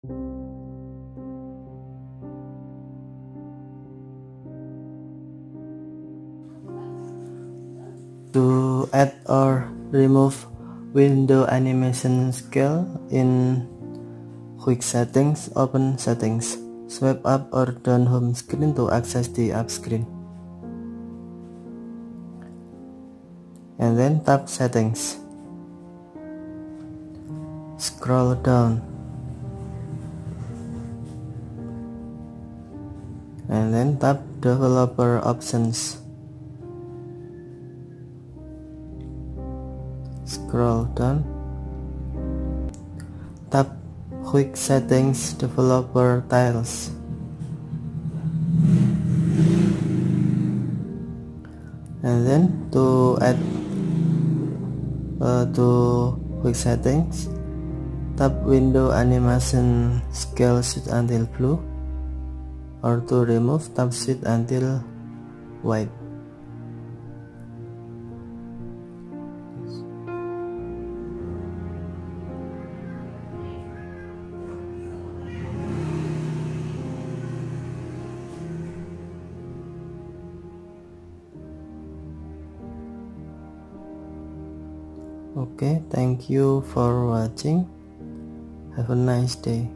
To add or remove window animation scale in quick settings, open settings, swipe up or down home screen to access the app screen, and then tap settings, scroll down, and then tap developer options. Scroll down, tap quick settings developer tiles, and then to add to quick settings, tap window animation scale shift until blue, or to remove tap shift until white. Okay, thank you for watching. Have a nice day.